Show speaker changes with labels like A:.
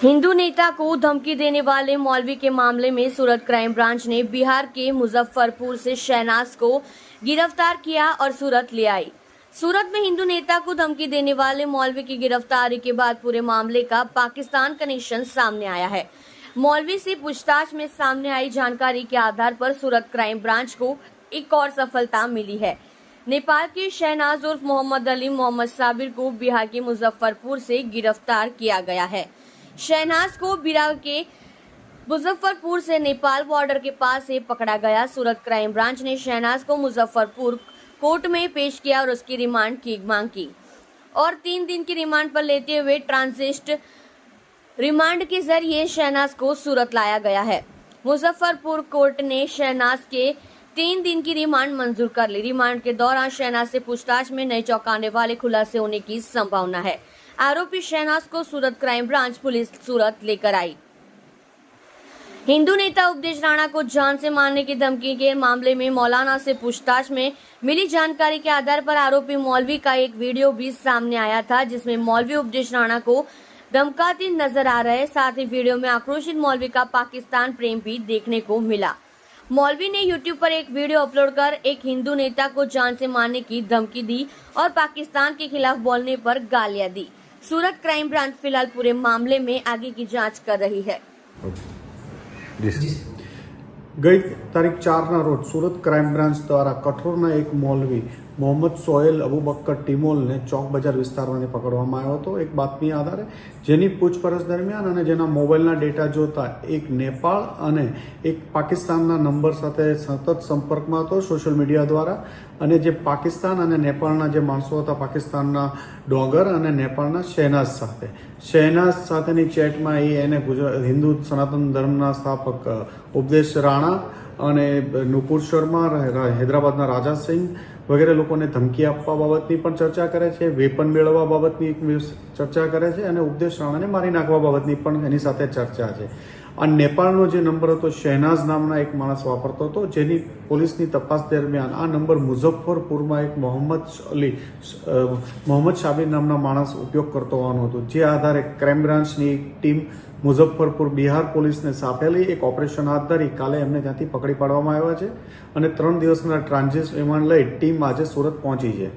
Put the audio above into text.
A: हिंदू नेता को धमकी देने वाले मौलवी के मामले में सूरत क्राइम ब्रांच ने बिहार के मुजफ्फरपुर से शहनाज को गिरफ्तार किया और सूरत ले आई। सूरत में हिंदू नेता को धमकी देने वाले मौलवी की गिरफ्तारी के बाद पूरे मामले का पाकिस्तान कनेक्शन सामने आया है। मौलवी से पूछताछ में सामने आई जानकारी के आधार पर सूरत क्राइम ब्रांच को एक और सफलता मिली है। नेपाल के शहनाज उर्फ मोहम्मद अली मोहम्मद साबिर को बिहार के मुजफ्फरपुर से गिरफ्तार किया गया है। शहनाज को बिहार के मुजफ्फरपुर से नेपाल बॉर्डर के पास से पकड़ा गया। सूरत क्राइम ब्रांच ने शहनाज को मुजफ्फरपुर कोर्ट में पेश किया और उसकी रिमांड की मांग की और 3 दिन की रिमांड पर लेते हुए ट्रांजिट रिमांड के जरिए शहनाज को सूरत लाया गया है। मुजफ्फरपुर कोर्ट ने शहनाज के 3 दिन की रिमांड मंजूर कर ली। रिमांड के दौरान शहनाज से पूछताछ में नए चौंकाने वाले खुलासे होने की संभावना है। आरोपी शहनाज को सूरत क्राइम ब्रांच पुलिस सूरत लेकर आई। हिंदू नेता उपदेश राणा को जान से मारने की धमकी के मामले में मौलाना से पूछताछ में मिली जानकारी के आधार पर आरोपी मौलवी का एक वीडियो भी सामने आया था, जिसमें मौलवी उपदेश राणा को धमकाते नजर आ रहे। साथ ही वीडियो में आक्रोशित मौलवी का पाकिस्तान प्रेम भी देखने को मिला। मौलवी ने यूट्यूब पर एक वीडियो अपलोड कर एक हिंदू नेता को जान से मारने की धमकी दी और पाकिस्तान के खिलाफ बोलने पर गालियां दी। सूरत क्राइम ब्रांच फिलहाल पूरे मामले में आगे की जांच कर रही है।
B: ગઈ તારીખ 4ના રોજ સુરત ક્રાઇમ બ્રાન્ચ દ્વારા કઠોરના એક મૌલવી મોહમ્મદ સોહેલ અબુબક્કર ટિમોલને ચોક બજાર વિસ્તારમાંથી પકડવામાં આવ્યો હતો એક બાતમી આધારે, જેની પૂછપરછ દરમિયાન અને જેના મોબાઈલના ડેટા જોતા એક નેપાળ અને એક પાકિસ્તાનના નંબર સાથે સતત સંપર્કમાં હતો સોશિયલ મીડિયા દ્વારા, અને જે પાકિસ્તાન અને નેપાળના જે માણસો હતા, પાકિસ્તાનના ડોગર અને નેપાળના શહેનાજ સાથેની ચેટમાં એને હિન્દુ સનાતન ધર્મના સ્થાપક ઉપદેશ રાણા અને નુપુર શર્મા, હૈદરાબાદના રાજા સિંહ વગેરે લોકોને ધમકી આપવા બાબતની પણ ચર્ચા કરે છે, વેપન મેળવવા બાબતની ચર્ચા કરે છે અને ઉપદેશ રાણાને મારી નાખવા બાબતની પણ એની સાથે ચર્ચા છે। આ નેપાળનો જે નંબર હતો શહેનાજ નામના એક માણસ વાપરતો હતો, જેની પોલીસની તપાસ દરમિયાન આ નંબર મુઝફ્ફરપુરમાં એક મોહમ્મદ સાબિર નામના માણસ ઉપયોગ કરતો હોવાનું હતું, જે આધારે ક્રાઇમ બ્રાન્ચની એક ટીમ મુઝફ્ફરપુર બિહાર પોલીસને સાપેલી એક ઓપરેશન હાથ ધરી કાલે એમને ત્યાંથી પકડી પાડવામાં આવ્યા છે અને 3 દિવસના ટ્રાન્ઝિટ રિમાન્ડ લઈ ટીમ આજે સુરત પહોંચી છે।